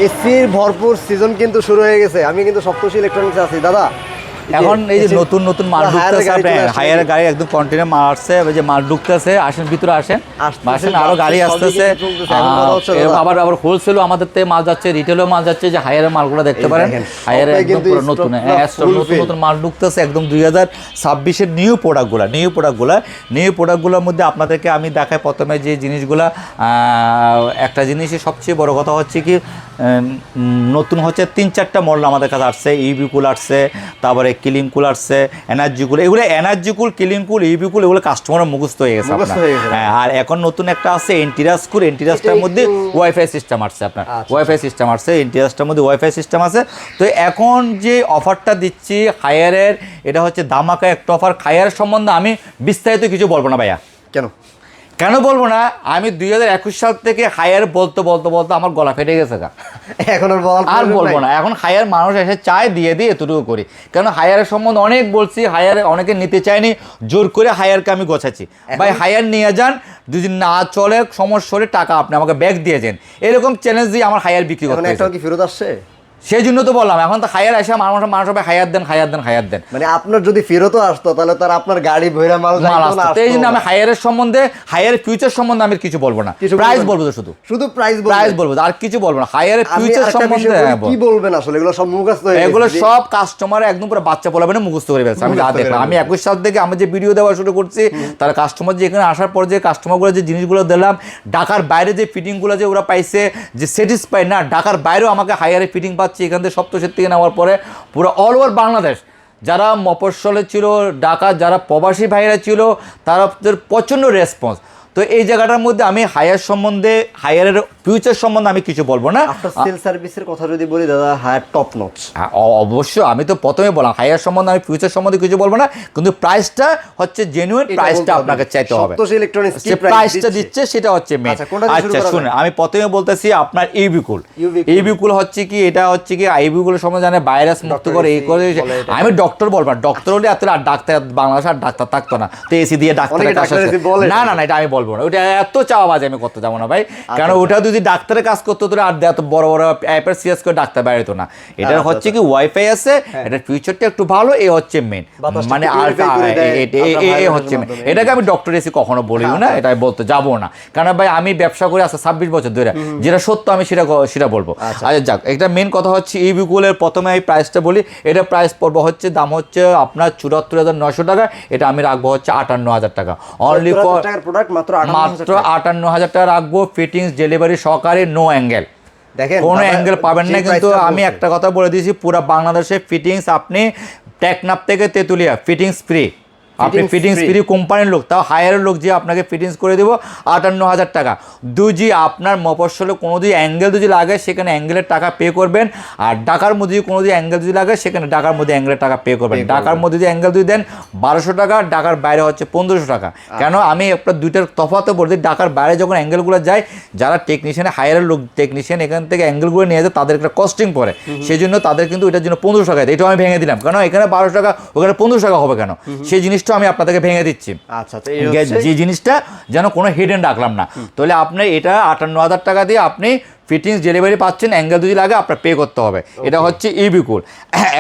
এসির ভরপুর সিজন কিন্তু শুরু হয়ে গেছে। আমি কিন্তু সপ্তর্ষি ইলেকট্রনিক্স আছি দাদা। এখন এই যে নতুন নতুন মাল ঢুকতেছে, হায়ার গাড়ি একদম কন্টেনার মাল আসছে, ওই যে মাল ঢুকতেছে, আসেন ভিতরে আসেন, আসেন আরো গাড়ি আসতেছে। আবার আবার হোলসেলও আমাদের থেকে মাল যাচ্ছে, রিটেলও মাল যাচ্ছে, যে হায়ারের মালগুলো দেখতে পারেন। হায়ারে একদম পুরো নতুন নতুন নতুন মাল ঢুকতেছে, একদম 2026-এর নিউ প্রোডাক্টগুলোর মধ্যে আপনাদেরকে আমি দেখাই প্রথমে যে জিনিসগুলা। একটা জিনিসই সবচেয়ে বড় কথা হচ্ছে কি, নতুন হচ্ছে 3-4টা মডেল আমাদের কাছে আসছে। ইবি কুল আসছে, তারপরে কিলিং কুল আসছে, এনার্জি কুল। এগুলো এনার্জি কুল, কিলিং কুল, ইবি কুল এগুলো কাস্টমারের মুখস্থ হয়ে গেছে আপনার। হ্যাঁ, আর এখন নতুন একটা আছে এন্টিরাস কুল। এন্টিরাসটার মধ্যে ওয়াইফাই সিস্টেম আসছে আপনার, ওয়াইফাই সিস্টেম আসছে, এন্টিরাসটার মধ্যে ওয়াইফাই সিস্টেম আছে। তো এখন যে অফারটা দিচ্ছি হায়ারের, এটা হচ্ছে ধামাকা একটা অফার। হায়ার সম্বন্ধে আমি বিস্তারিত কিছু বলবো না ভাইয়া। কেন বলবো না? আমি 2021 সাল থেকে হায়ার বলতে আমার গলা ফেটে গেছে। এখন আর বলবো না। এখন হায়ার মানুষ এসে চায়, দিয়ে এতটুকু করি। কেন হায়ারের সম্বন্ধে অনেক বলছি, হায়ার অনেকে নিতে চায়নি, জোর করে হায়ারকে আমি গোছাচ্ছি। ভাই হায়ার নিয়ে যান, দুদিন না চলে সমস্যা হলে টাকা আপনি আমাকে ব্যাক দিয়ে যান, এরকম চ্যালেঞ্জ দিয়ে আমার হায়ার বিক্রি করতে। একটা কি ফেরত আসছে? সেই জন্য তো বললাম, এখন তো হায়ার আসে মানুষ সবাই হায়ার দেন। মানে আপনার যদি ফেরতও আসতো তাহলে তার আপনার গাড়ি ভৈরা মাল আসতো। এই জন্য আমি হায়ারের সম্বন্ধে, হায়ারের ফিউচার সম্বন্ধে আমি কিছু বলবো না, প্রাইস বলবো, শুধু প্রাইস বলবো, আর কিছু বলবো না। হায়ারের ফিউচার সম্বন্ধে কি বলবেন আসলে? এগুলো সব মুখস্থ হয়ে গেছে, এগুলো সব কাস্টমার একদম পুরো বাচ্চা পোলাবেন মুখস্থ করে ফেলছে। আমি যা দেখলাম, আমি 21 সাল থেকে আমি যে ভিডিও দেওয়া শুরু করছি, তার কাস্টমার যে এখানে আসার পর যে কাস্টমারগুলো যে জিনিসগুলো দিলাম, ঢাকার বাইরে যে ফিটিংগুলো যে ওরা পাইছে, যে স্যাটিসফাই না, ঢাকার বাইরেও আমাকে হায়ারে ফিটিং পাচ্ছি। এখান থেকে সপ্তর্ষি থেকে নেওয়ার পরে পুরো অল ওভার বাংলাদেশ, যারা মফস্বলে ছিল, ঢাকা যারা প্রবাসী ভাইরা ছিল, তাদের প্রচণ্ড রেসপন্স। তো এই জায়গাটার মধ্যে আমি হায়ার সম্বন্ধে, হায়ারের ফিউচার সম্বন্ধে আমি কিছু বলবো না। আফটার সেল সার্ভিসের কথা যদি বলি দাদা, হায়ার টপ নচ। অবশ্যই, আমি তো প্রথমে বললাম হায়ার সম্বন্ধে আমি ফিউচার সম্বন্ধে কিছু বলবো না, কিন্তু প্রাইসটা হচ্ছে জেনুইন, প্রাইসটা আপনাকে চাইতে হবে। যে প্রাইসটা দিচ্ছে সেটা হচ্ছে মেইন। আচ্ছা শুনুন, আমি প্রথমে বলতেছি আপনার ইবিকুল হচ্ছে কি, এটা হচ্ছে কি ইবিকুলের সম্বন্ধে জানে, ভাইরাস মুক্ত করে এই করে। আমি ডক্টর বলবো না, ডক্টর হলে এত আর ডাক্তার বাংলাদেশ আর ডাক্তার থাকতো না, তো এসি দিয়ে ডাক্তার না না না, এটা আমি বলবো না। ওটা এত চাওয়াবাজ আমি করতে যাবো না ভাই, কারণ ওটা যদি ডাক্তারের কাজ করতো তো আর এত বড় বড় অ্যাপের সিরিয়াস করে ডাক্তার বাইরেতো না। এটা হচ্ছে কি ওয়াইফাই আছে, এটার ফিউচারটা একটু ভালো, এ হচ্ছে মেন, মানে আর এ হচ্ছে মেন। এটাকে আমি ডক্টর এসে কখনো বলিও না, এটা বলতে যাবো না, কারণ ভাই আমি ব্যবসা করে আসছে 26 বছর ধরে, যেটা সত্য আমি সেটা বলবো। আচ্ছা যাক, এটা মেন কথা হচ্ছে ইবিকুলের প্রথমে আমি প্রাইসটা বলি। এটা প্রাইস পড়বো হচ্ছে, দাম হচ্ছে আপনার 74,900 টাকা। এটা আমি রাখবো হচ্ছে 58,000 টাকা অনলি ফর প্রোডাক্ট, মাত্র 58,000 টাকা রাখবো। ফিটিংস ডেলিভারি সহকারে, নো অ্যাঙ্গেল, কোনো অ্যাঙ্গেল পাবেন না। কিন্তু আমি একটা কথা বলে দিয়েছি, পুরো বাংলাদেশে ফিটিংস আপনি টেকনাফ থেকে তেতুলিয়া ফিটিংস ফ্রি। আপনি ফিটিংস ফ্রি, কোম্পানির লোক, তাও হায়ারের লোক যে আপনাকে ফিটিংস করে দেবো 58,000 টাকা। দুজি আপনার মফস্বলে কোনো যদি অ্যাঙ্গেল যদি লাগে সেখানে অ্যাঙ্গেলের টাকা পে করবেন, আর ঢাকার মধ্যে কোনো যদি অ্যাঙ্গেল যদি লাগে সেখানে ঢাকার মধ্যে অ্যাঙ্গেলের টাকা পে করবেন। ঢাকার মধ্যে যদি অ্যাঙ্গেল যদি দেন 1200 টাকা, ঢাকার বাইরে হচ্ছে 1500 টাকা। কেন আমি একটা দুইটার তফাতে বলছি, ঢাকার বাইরে যখন অ্যাঙ্গেলগুলো যায়, যারা টেকনিশিয়ান হায়ারের লোক টেকনিশিয়ান এখান থেকে অ্যাঙ্গেলগুলো নিয়ে যায়, তাদের একটা কস্টিং পড়ে, সেই জন্য তাদের কিন্তু এটার জন্য 1500 টাকা। এটাও আমি ভেঙে দিলাম, কেন এখানে 1200 টাকা ওখানে 1500 টাকা হবে কেন, সেই জিনিসটা আমি আপনাদেরকে ভেঙে দিচ্ছি। আচ্ছা, যে জিনিসটা যেন কোনো হিডেন রাখলাম না। তাহলে আপনি এটা 58,000 টাকা দিয়ে আপনি ফিটিংস ডেলিভারি পাচ্ছেন, অ্যাঙ্গেল যদি লাগে আপনার পে করতে হবে। এটা হচ্ছে ইবিকুল।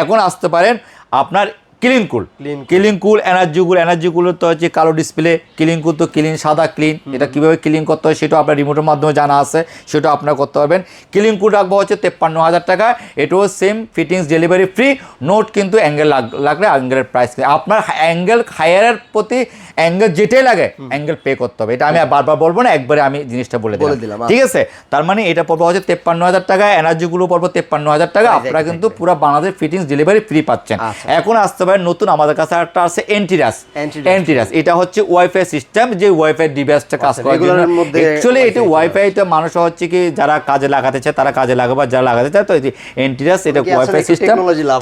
এখন আসতে পারেন আপনার ক্লিন কুল, এনার্জি কুল তো হচ্ছে কালো ডিসপ্লে, ক্লিন কুল তো ক্লিন, সাদা ক্লিন। এটা কীভাবে ক্লিন করতে হয় সেটাও আপনার রিমোটের মাধ্যমে জানা আছে, সেটাও আপনার করতে পারবেন। ক্লিন কুল রাখবো হচ্ছে 53,000 টাকা। এটাও same, fittings delivery free, note কিন্তু অ্যাঙ্গেল লাগলে অ্যাঙ্গেলের প্রাইস, আপনার অ্যাঙ্গেল হায়ারের প্রতি অ্যাঙ্গেল যেটাই লাগে অ্যাঙ্গেল পে করতে হবে। এটা আমি বারবার বলবো না, একবারে আমি জিনিসটা বলে দিলাম, ঠিক আছে? তার মানে এটা পড়বো হচ্ছে 53,000 টাকা, এনার্জিগুলো পড়বো 53,000 টাকা। আপনারা কিন্তু পুরো বাংলাদেশ ফিটিংস ডেলিভারি ফ্রি পাচ্ছেন। এখন আসতে পারেন নতুন আমাদের কাছে একটা আছে এন্টিরাস। এটা হচ্ছে ওয়াইফাই সিস্টেম, যে ওয়াইফাই ডিভাইসটা কাজ করার জন্য। অ্যাকচুয়ালি এটা ওয়াইফাইটা মানুষ হচ্ছে কি যারা কাজে লাগাতে চায় তারা কাজে লাগাবে, যারা লাগাতে চায় তো এন্টিরাস, এটা ওয়াইফাই সিস্টেম,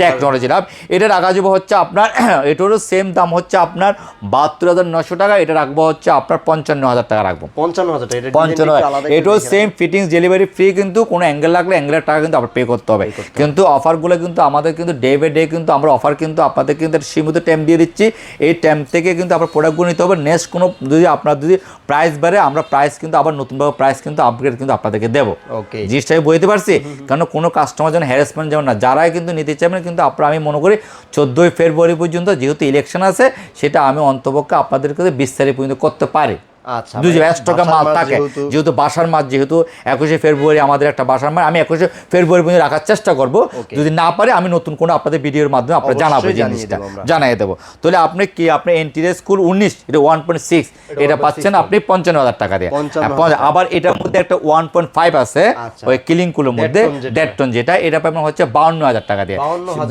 টেকনোলজি লাভ। এটা রাখা যাবে হচ্ছে আপনার, এটারও সেম দাম হচ্ছে আপনার 72,900 টাকা। এটা রাখবো হচ্ছে আপনার 55,000 টাকা রাখবো। 55,000, এটাও সেম, ফিটিংস ডেলিভারি ফ্রি, কিন্তু কোনো অ্যাঙ্গেল লাগলে অ্যাঙ্গেলের টাকা কিন্তু আপনার পে করতে হবে। কিন্তু অফারগুলো কিন্তু আমাদের কিন্তু ডে বাই ডে কিন্তু আমরা অফার কিন্তু আপনাদেরকে কিন্তু একটা সীমিত টাইম দিয়ে দিচ্ছি, এই টাইম থেকে কিন্তু আপনার প্রোডাক্টগুলো নিতে হবে। নেক্সট কোনো যদি আপনার যদি প্রাইস বাড়ে আমরা প্রাইস কিন্তু আবার নতুনভাবে প্রাইস কিন্তু আপগ্রেড কিন্তু আপনাদেরকে দেবো। ওকে, জিনিসটা আমি বলতে পারছি, কারণ কোনো কাস্টমার যেন হ্যারাসমেন্ট যেমন না, যারাই কিন্তু নিতে চাইবেন কিন্তু আপনারা আমি মনে করি 14ই ফেব্রুয়ারি পর্যন্ত যেহেতু ইলেকশন আছে সেটা আমি অন্তপক্ষে আপনাদের কাছে 20 তারিখ পর্যন্ত করতে পারি। আচ্ছা, যদি স্টকে মাল থাকে, যেহেতু বাসার মাস, যেহেতু 21শে ফেব্রুয়ারি আমাদের একটা বাসার মাস, আমি 21শে ফেব্রুয়ারি পর্যন্ত রাখার চেষ্টা করব। যদি না পারে আমি নতুন কোনো আপনাদের ভিডিওর মাধ্যমে আপনারা জানাবো, জিনিসটা জানিয়ে দেবো। তাহলে আপনি কি আপনি এন্টিরিয়ার স্কুল 19 এটা 1.6 এটা পাচ্ছেন আপনি 55,000 টাকা দিয়ে। আবার এটার মধ্যে একটা 1.5 আছে ওই কিলিংকুলের মধ্যে 1.5 টন, যেটা এটা পাবেন হচ্ছে 52,000 টাকা দিয়ে।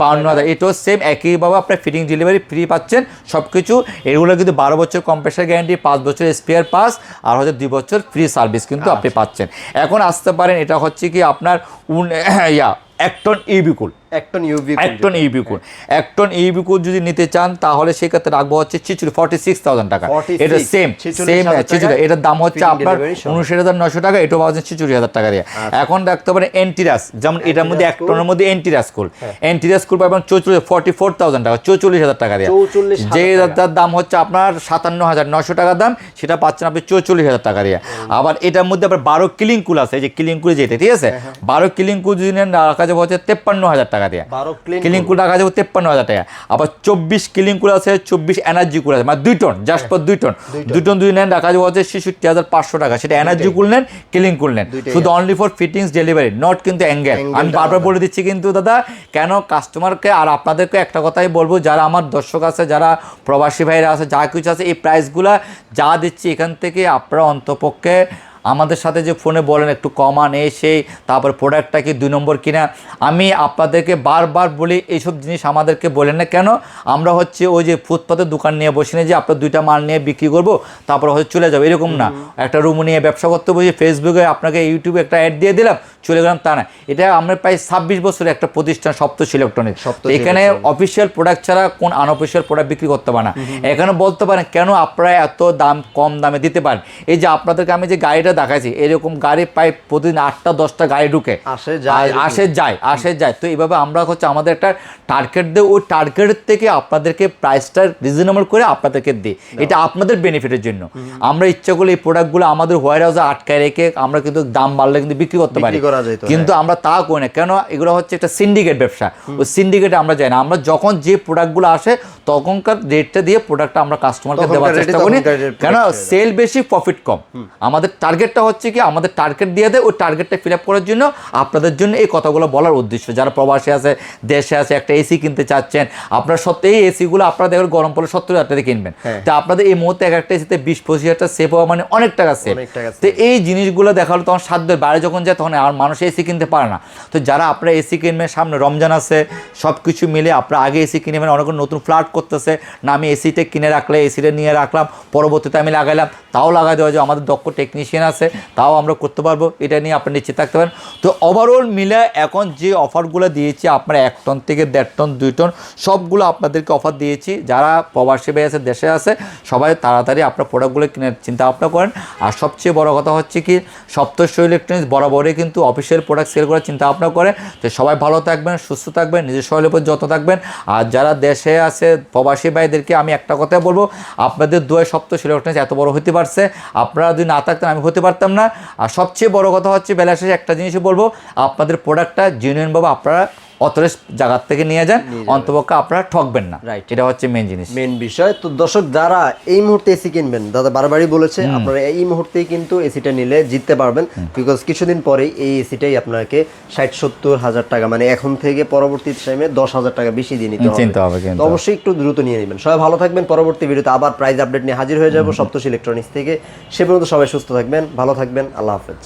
52,000 এটাও সেম একইভাবে আপনার ফিটিং ডেলিভারি ফ্রি পাচ্ছেন সবকিছু। এগুলো কিন্তু 12 বছর কম্প্রেসার গ্যারান্টি, 5 বছর স্পেয়ার পাস, আর হচ্ছে 2 বছর ফ্রি সার্ভিস কিন্তু আপনি পাচ্ছেন। এখন আসতে পারেন এটা হচ্ছে কি আপনার 1 টন ইউবিকুল, 1 টন ইউবিকুল যদি নিতে চান তাহলে সেক্ষেত্রে রাখবো হচ্ছে 46,000 টাকা। এটা সেম এটার দাম হচ্ছে আপনার 59,900 টাকা, এটাও পাচ্ছেন 46,000 টাকা দিয়ে। এখন রাখতে পারেন এন্টিরাস, যেমন এটার মধ্যে 1 টনের মধ্যে এন্টিরাস স্কুল পাবেন 44,000 টাকা, 44,000 টাকা দিয়ে। যে দাম হচ্ছে আপনার 57,900 টাকা দাম, সেটা পাচ্ছেন আপনি 44,000 টাকা দিয়ে। আবার এটার মধ্যে আবার 12 কিলিংকুল আছে, এই যে কিলিংকুল যেটা, ঠিক আছে, 12 কিলিংকুল যদি নেন রাখা যাবে হচ্ছে 53,000 টাকা দিয়ে। কিলিংকুল রাখা যাবে 53,000 টাকা। আবার 24 কিলিংকুল আছে, 24 এনার্জি কুল আছে, মানে 2 টন, জাস্ট ফর 2 টন যদি নেন রাখা যাবে হচ্ছে 66,500 টাকা। সেটা এনার্জি কুল নেন, কিলিংকুল নেন, শুধু only for fittings delivery, not কিন্তু অ্যাঙ্গেল। আমি বারবার বলে দিচ্ছি কিন্তু দাদা, কেন কাস্টমারকে আর আপনাদেরকে একটা কথাই বলবো, যারা আমার দর্শক আছে, যারা প্রবাসী ভাইরা আছে, যা কিছু আছে, এই প্রাইসগুলা যা দিচ্ছি এখান থেকে আপনারা অন্তপক্ষে আমাদের সাথে যে ফোনে বলেন একটু কমান এই সেই, তারপর প্রোডাক্টটা কি 2 নম্বর কিনা, আমি আপনাদেরকে বারবার বলি এইসব জিনিস আমাদেরকে বলেন না। কেন আমরা হচ্ছে ওই যে ফুটপাতের দোকান নিয়ে বসে নিয়ে যে আপনার 2টা মাল নিয়ে বিক্রি করবো তারপর হয়তো চলে যাবো, এরকম না। একটা রুম নিয়ে ব্যবসা করতে বসে ফেসবুকে আপনাকে ইউটিউবে একটা অ্যাড দিয়ে দিলাম চলে গেলাম, তা না। এটা আমরা প্রায় 26 বছরের একটা প্রতিষ্ঠান সপ্তশী ইলেকট্রনিক্স। এখানে অফিসিয়াল প্রোডাক্ট ছাড়া কোন আনঅফিসিয়াল প্রোডাক্ট বিক্রি করতে পারে না। এখানে বলতে পারেন কেন আপনারা এত দাম কম দামে দিতে পারেন। এই যে আপনাদেরকে আমি যে গাড়িটা দেখাইছি, এরকম গাড়ি প্রায় প্রতিদিন 8টা-10টা গাড়ি ঢুকে আসে যায়। তো এইভাবে আমরা হচ্ছে আমাদের একটা টার্গেট দিই, ওই টার্গেটের থেকে আপনাদেরকে প্রাইসটা রিজনেবল করে আপনাদেরকে দিই, এটা আপনাদের বেনিফিটের জন্য। আমরা ইচ্ছা করলে এই প্রোডাক্টগুলো আমাদের ওয়্যার হাউসে আটকায় রেখে আমরা কিন্তু দাম বাড়লে কিন্তু বিক্রি করতে পারি, কিন্তু আমরা তা করি না। কেন? এগুলো হচ্ছে একটা সিন্ডিকেট ব্যবসা, ওই সিন্ডিকেটে আমরা যাই না। আমরা যখন যে প্রোডাক্টগুলো আসে তখনকার রেটটা দিয়ে প্রোডাক্টটা আমরা কাস্টমারকে দেওয়ার চেষ্টা করি। কেন? সেল বেশি, প্রফিট কম। আমাদের টার্গেটটা হচ্ছে কি, আমাদের টার্গেট দিয়ে দেয়, ওই টার্গেটটা ফিল আপ করার জন্য আপনাদের জন্য এই কথাগুলো বলার উদ্দেশ্য। যারা প্রবাসী আছে, দেশে আছে, একটা এসি কিনতে চাচ্ছেন, আপনারা সত্যি এই এসিগুলো আপনারা দেখবেন গরম পড়লে 70,000 টাকা কিনবেন, তো আপনাদের এই মুহূর্তে একটা এসিতে 20-25 হাজার সেভ হওয়া মানে অনেক টাকা সেভ। তো এই জিনিসগুলো দেখালো তখন সাধ্যের বাইরে যখন যায় তখন আর মানুষ এসি কিনতে পারে না। তো যারা আপনারা এসি কিনবেন, সামনে রমজান আছে, সব কিছু মিলে আপনারা আগে এসি কিনবেন, অনেক নতুন ফ্ল্যাট করতেছে না, আমি এসিটা কিনে রাখলে, এসিটা নিয়ে রাখলাম, পরবর্তীতে আমি লাগাইলাম, তাও লাগাই দেওয়া যায়, আমাদের দক্ষ টেকনিশিয়ান আছে, তাও আমরা করতে পারবো, এটা নিয়ে আপনি নিশ্চিত থাকতে পারেন। তো ওভারঅল মিলে এখন যে অফারগুলো দিয়েছি আপনারা 1 টন থেকে 1.5 টন 2 টন সবগুলো আপনাদেরকে অফার দিয়েছি। যারা প্রবাসী ভাই আছে, দেশে আছে, সবাই তাড়াতাড়ি আপনার প্রোডাক্টগুলো কেনার চিন্তা ভাবনা করেন। আর সবচেয়ে বড় কথা হচ্ছে কি, সপ্তশী ইলেকট্রনিক্স বরাবরই কিন্তু অফিসিয়াল প্রোডাক্ট সেল করার চিন্তা ভাবনা করে। তো সবাই ভালো থাকবেন, সুস্থ থাকবেন, নিজের শরীরের উপর যত্ন থাকবেন। আর যারা দেশে আছে প্রবাসী ভাইদেরকে আমি একটা কথাই বলবো, আপনাদের দোয়ায় সপ্তশী ইলেকট্রনিক্স এত বড় হতে পারছে, আপনারা যদি না থাকতেন আমি হতে পারতাম না। আর সবচেয়ে বড় কথা হচ্ছে বেলা শেষে একটা জিনিসই বলবো, আপনাদের প্রোডাক্টটা জেনুইনভাবে আপনারা অথরাইজ জায়গার থেকে নিয়ে যান, অন্তপক্ষে আপনারা ঠকবেন না। রাইট, এটা হচ্ছে মেন জিনিস, মেন বিষয়। তো দর্শক যারা এই মুহূর্তে এসি কিনবেন, দাদা বারবারই বলেছে আপনারা এই মুহূর্তেই কিন্তু এসিটা নিলে জিততে পারবেন, বিকজ কিছুদিন পরেই এই এসিটাই আপনাকে 60-70 হাজার টাকা, মানে এখন থেকে পরবর্তী টাইমে 10,000 টাকা বেশি দিয়ে নিতে হবে। তো অবশ্যই একটু দ্রুত নিয়ে নেবেন। সবাই ভালো থাকবেন, পরবর্তী ভিডিওতে আবার প্রাইস আপডেট নিয়ে হাজির হয়ে যাবো সপ্তশী ইলেকট্রনিক্স থেকে। সে পর্যন্ত সবাই সুস্থ থাকবেন, ভালো থাকবেন, আল্লাহ হাফেজ।